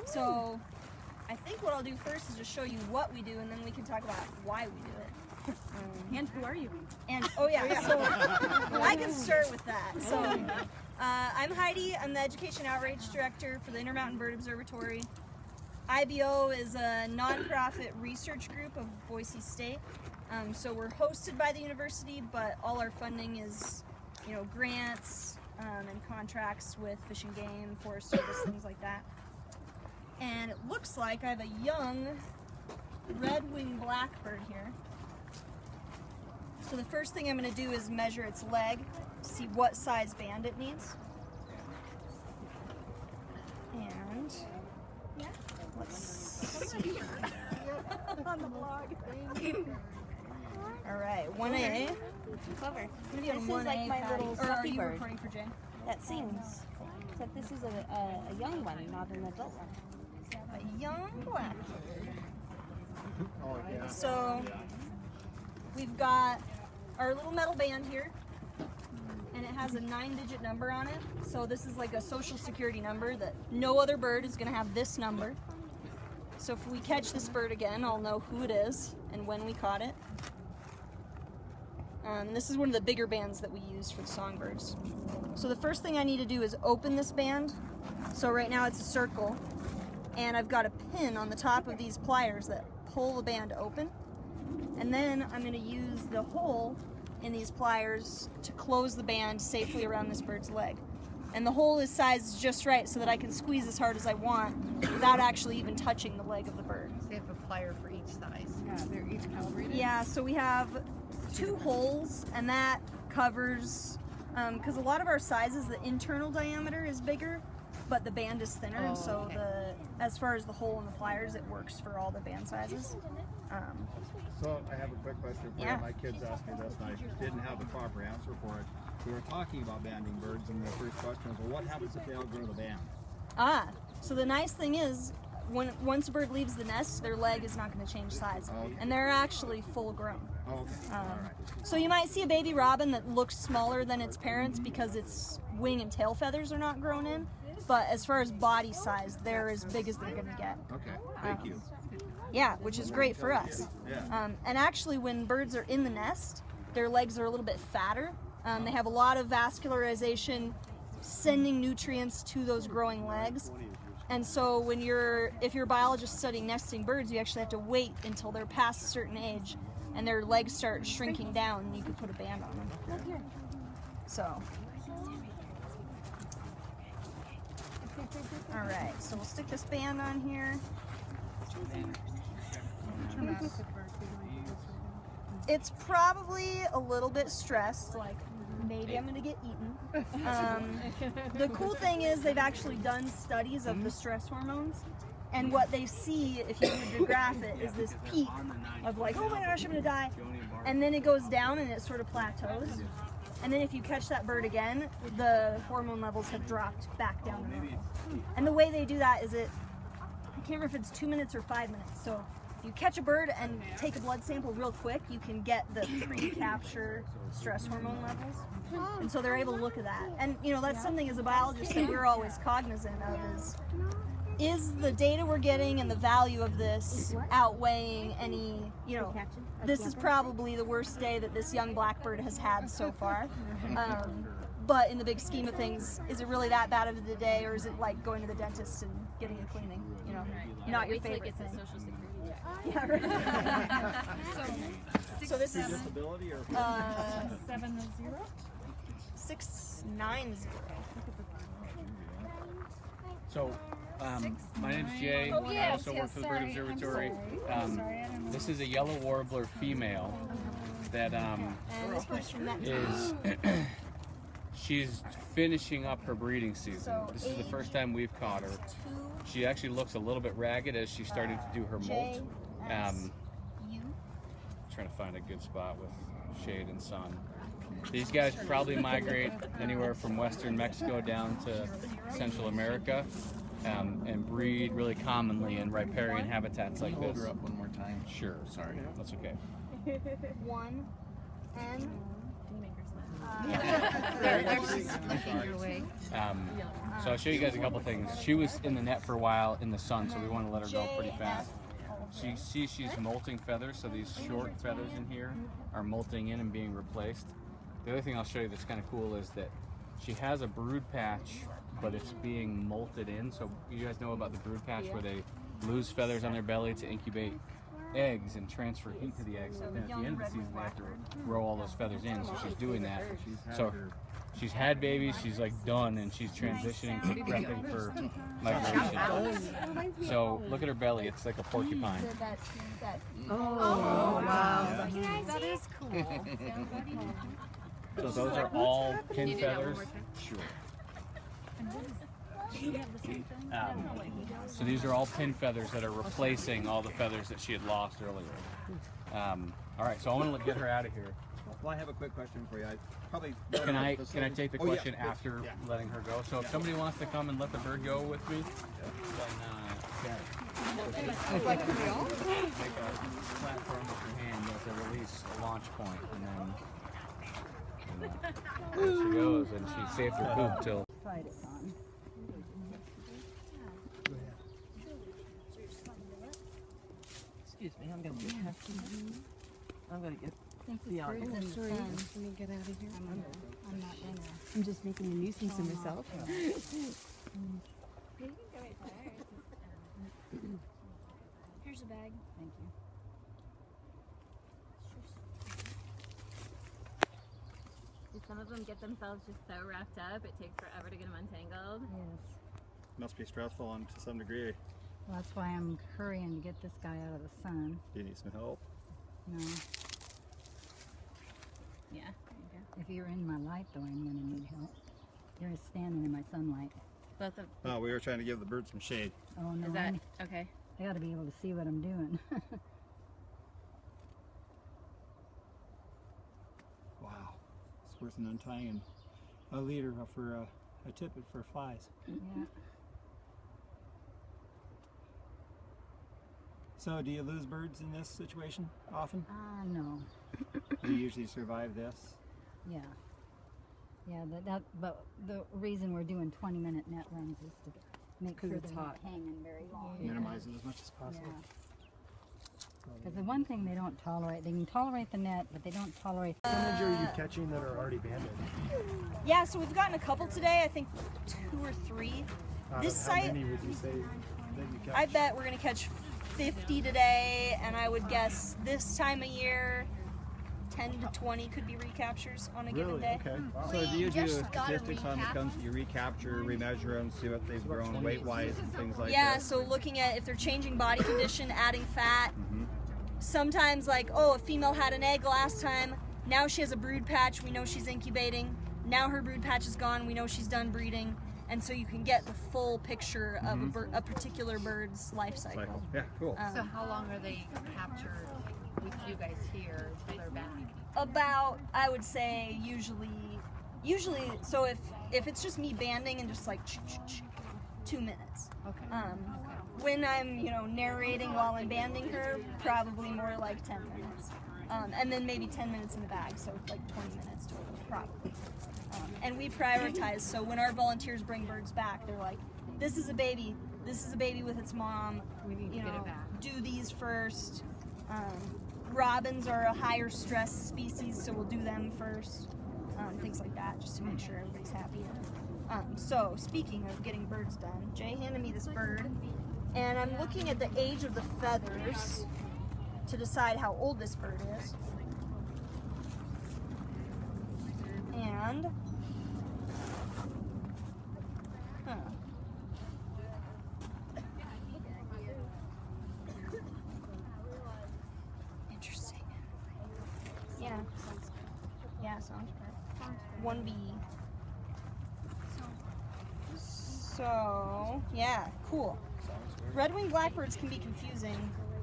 So I think what I'll do first is just show you what we do, and then we can talk about why we do it. And who are you? And so I can start with that. So I'm Heidi. I'm the Education Outreach Director for the Intermountain Bird Observatory. IBO is a nonprofit research group of Boise State. So we're hosted by the university, but all our funding is, grants and contracts with Fish and Game, Forest Service, things like that. And it looks like I have a young red-winged blackbird here. So the first thing I'm going to do is measure its leg to see what size band it needs. And let's see. On the blog. All right, 1A. Clever. This is like my little fluffy bird. Are you recording for Jay? That sings. Except this is a young one, not an adult one. A young blackbird. So we've got our little metal band here, and it has a 9-digit number on it. So this is like a social security number that no other bird is going to have this number. So if we catch this bird again, I'll know who it is and when we caught it. This is one of the bigger bands that we use for the songbirds. So the first thing I need to do is open this band. So right now it's a circle, and I've got a pin on the top of these pliers that pull the band open. And then I'm going to use the hole in these pliers to close the band safely around this bird's leg. And the hole is sized just right so that I can squeeze as hard as I want without actually even touching the leg of the bird. So you have a plier for each size. Yeah, they're each calibrated? Yeah, so we have 2 holes, and that covers, because a lot of our sizes, the internal diameter is bigger, but the band is thinner, and so as far as the hole in the pliers, it works for all the band sizes. So I have a quick question for you. My kids asked me this, and I didn't have the proper answer for it. We were talking about banding birds, and the first question was, well, what happens if they outgrow the band? So the nice thing is, once a bird leaves the nest, their leg is not going to change size, and they're actually full grown. So you might see a baby robin that looks smaller than its parents because its wing and tail feathers are not grown in, but as far as body size, they're as big as they're going to get. Okay, thank you. Yeah, which is great for us. And actually, when birds are in the nest, their legs are a little bit fatter. They have a lot of vascularization, sending nutrients to those growing legs. And so if you're a biologist studying nesting birds, you actually have to wait until they're past a certain age and their legs start shrinking down, and you can put a band on them. So, all right, so we'll stick this band on here. It's probably a little bit stressed, like maybe I'm going to get eaten. The cool thing is they've actually done studies of the stress hormones, and what they see, if you were to graph it, is this peak of like, oh my gosh, I'm going to die, and then it goes down and it sort of plateaus. And then if you catch that bird again, the hormone levels have dropped back down to normal. And the way they do that is I can't remember if it's 2 minutes or 5 minutes. So if you catch a bird and take a blood sample real quick, you can get the pre-capture stress hormone levels. And so they're able to look at that. And that's something as a biologist that we're always cognizant of is the data we're getting and the value of this outweighing any, this is probably the worst day that this young blackbird has had so far. But in the big scheme of things, is it really that bad of a day, or is it like going to the dentist and getting a cleaning? Not your favorite thing. Social Security check. Yeah, right. So this is 7-0? 690. So, my name's Jay. I also work for the Bird Observatory. This is a yellow warbler female that is she's finishing up her breeding season. This is the first time we've caught her. She actually looks a little bit ragged as she's starting to do her molt. Trying to find a good spot with shade and sun. These guys probably migrate anywhere from western Mexico down to Central America and breed really commonly in riparian habitats like this. Hold her up one more time. Sure. Sorry. That's okay. 1 N They're just looking your way. So I'll show you guys a couple things. She was in the net for a while in the sun, so we want to let her go pretty fast. She's molting feathers, so these short feathers in here are molting in and being replaced. The other thing I'll show you that's kind of cool is that she has a brood patch, but it's being molted in. So you guys know about the brood patch where they lose feathers on their belly to incubate eggs and transfer heat to the eggs. And at the end of the season, they have to grow all those feathers in. So she's doing that. So she's had babies, she's like done, and she's transitioning to prepping for migration. So look at her belly, it's like a porcupine. Oh, wow. That is cool. So those are all pin feathers. Sure. So these are all pin feathers that are replacing all the feathers that she had lost earlier. All right, so I want to get her out of here. Well, I have a quick question for you. Can I take the question after letting her go? So if somebody wants to come and let the bird go with me, then make a platform with your hand as a release, a launch point, and then there she goes, and she saved her poop till. Excuse me, I'm gonna get the audience. Sorry, let me get out of here. I'm not gonna. I'm just making a nuisance of myself. Here's a bag. Thank you. Do some of them get themselves just so wrapped up, it takes forever to get them untangled? Yes. Must be stressful on to some degree. Well, that's why I'm hurrying to get this guy out of the sun. Do you need some help? No. Yeah, there you go. If you're in my light, though, I'm going to need help. You're standing in my sunlight. Both of No, we were trying to give the bird some shade. Oh, no. Is that okay? I got to be able to see what I'm doing. Wow. It's worth an untying a leader for a tippet for flies. Yeah. So, do you lose birds in this situation often? No. Do you usually survive this? Yeah. Yeah, but the reason we're doing 20-minute net runs is to make sure it's they're not hot. hanging very long. Minimize it as much as possible. Because the one thing they don't tolerate, they can tolerate the net, but they don't tolerate. How many are you catching that are already banded? Yeah, so we've gotten a couple today. I think 2 or 3. This How site, many would you say that you catch? I bet we're gonna catch 50 today, and I would guess this time of year, 10 to 20 could be recaptures on a given day. Okay. Wow. So, do you do just got a statistics on the recap. guns that you recapture, remeasure them, see what they've grown weight-wise and things like Yeah, that? so looking at if they're changing body condition, adding fat. Sometimes like, oh, a female had an egg last time, now she has a brood patch, we know she's incubating. Now her brood patch is gone, we know she's done breeding. And so you can get the full picture of a particular bird's life cycle. Yeah, cool. So how long are they captured with you guys here until they're back? About, I would say, usually, so if it's just me banding and just like 2 minutes. Okay. When I'm, narrating while I'm banding her, probably more like 10 minutes. And then maybe 10 minutes in the bag, so like 20 minutes total, probably. And we prioritize, so when our volunteers bring birds back, they're like, this is a baby with its mom, We need to get it back. do these first. Robins are a higher stress species, so we'll do them first. Things like that, just to make sure everybody's happy. So, speaking of getting birds done, Jay handed me this bird, and I'm looking at the age of the feathers to decide how old this bird is. And, interesting. Yeah. Yeah, sounds good. 1B. So, yeah, cool. Red-winged blackbirds can be confusing.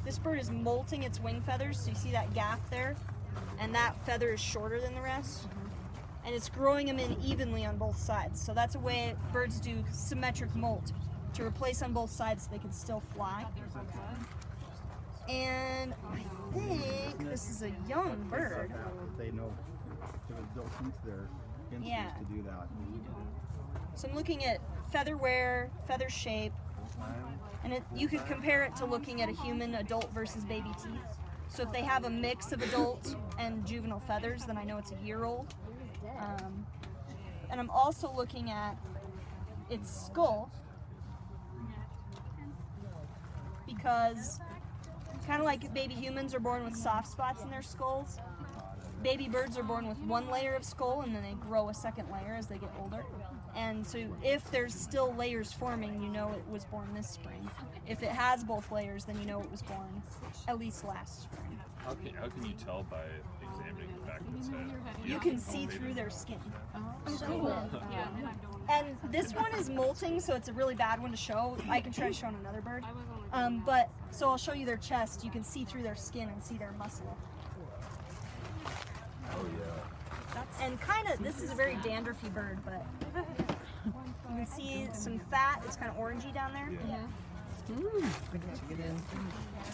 This bird is molting its wing feathers, so you see that gap there? And that feather is shorter than the rest. And it's growing them in evenly on both sides. So that's a way birds do symmetric molt, to replace on both sides so they can still fly. And I think this is a young bird. They know. It was built into their instincts Yeah. to do that. So I'm looking at feather wear, feather shape, and you could compare it to looking at a human adult versus baby teeth. So if they have a mix of adult and juvenile feathers, then I know it's a year old. And I'm also looking at its skull, because kind of like baby humans are born with soft spots in their skulls, baby birds are born with one layer of skull and then they grow a second layer as they get older. And so if there's still layers forming, you know it was born this spring. If it has both layers, then you know it was born at least last spring. How can you tell by examining the back of its head? You can see through their skin. And this one is molting, so it's a really bad one to show. I can try to show on another bird. But so I'll show you their chest. You can see through their skin and see their muscle. Oh yeah. And kind of, this is a very dandruffy bird, but you can see some fat. It's kind of orangey down there. Yeah. Do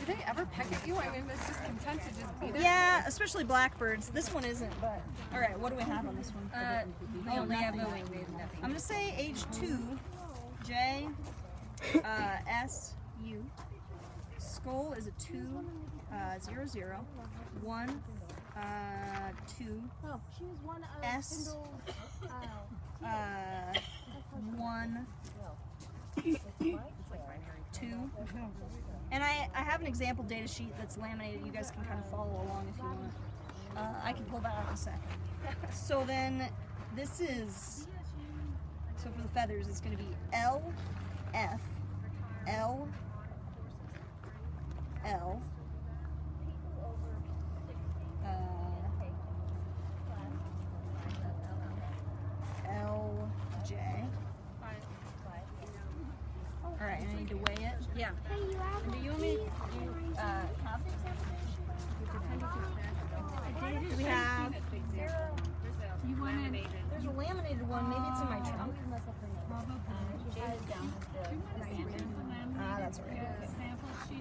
they ever peck at you? I mean, it's just content to just beat it. Yeah, especially blackbirds. This one isn't, but all right. What do we have on this one? We only have nothing. I'm gonna say age 2, J, S, U. Skull is a 2, 0, 0, 1, 2, S, 1, 2. And I have an example data sheet that's laminated. You guys can kind of follow along if you want. I can pull that out in a second. So then this is, so for the feathers, it's going to be L, F, L, L, L, J. All right, I need to weigh it. Yeah. And do you want me to have the examination? Do we have? There's a laminated one. Maybe it's in my trunk. That's right.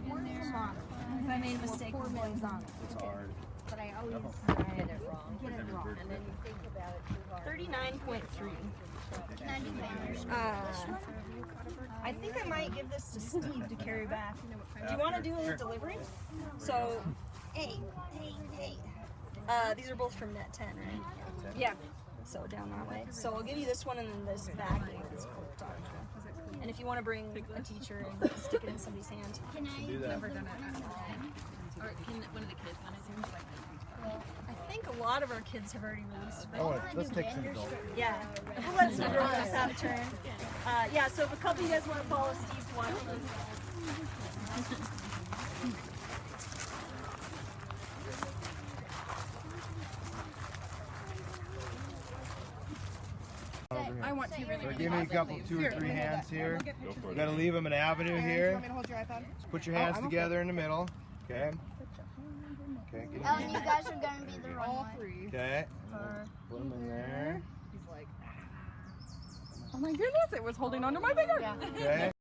Come on. If I made a mistake, we'll blame it on it. It's hard. But I always get it wrong. And then you think about it too hard. 39.3. I think I might give this to Steve to carry back. Do you want to do a delivery? So, hey. These are both from Net 10, right? Yeah. So down that way. So I'll give you this one and then this bag that's clipped on. And if you want to bring a teacher and stick it in somebody's hand. Do that. Never done it. Or can one of the kids want to do Well, I think a lot of our kids have already released. Right? Oh, let's take some adult. Yeah. We'll let some girls have a turn. Yeah, so if a couple of you guys want to follow Steve's watching. I want to really. So give me a couple, 2 or 3 hands here. Go for You it. gotta leave them an avenue here. to hold your iPad? Just put your hands together in the middle. Okay. Okay. Get Oh, and you guys are gonna be the wrong All one. 3. Okay. Put them in there. He's like, oh my goodness, it was holding onto my finger. Okay.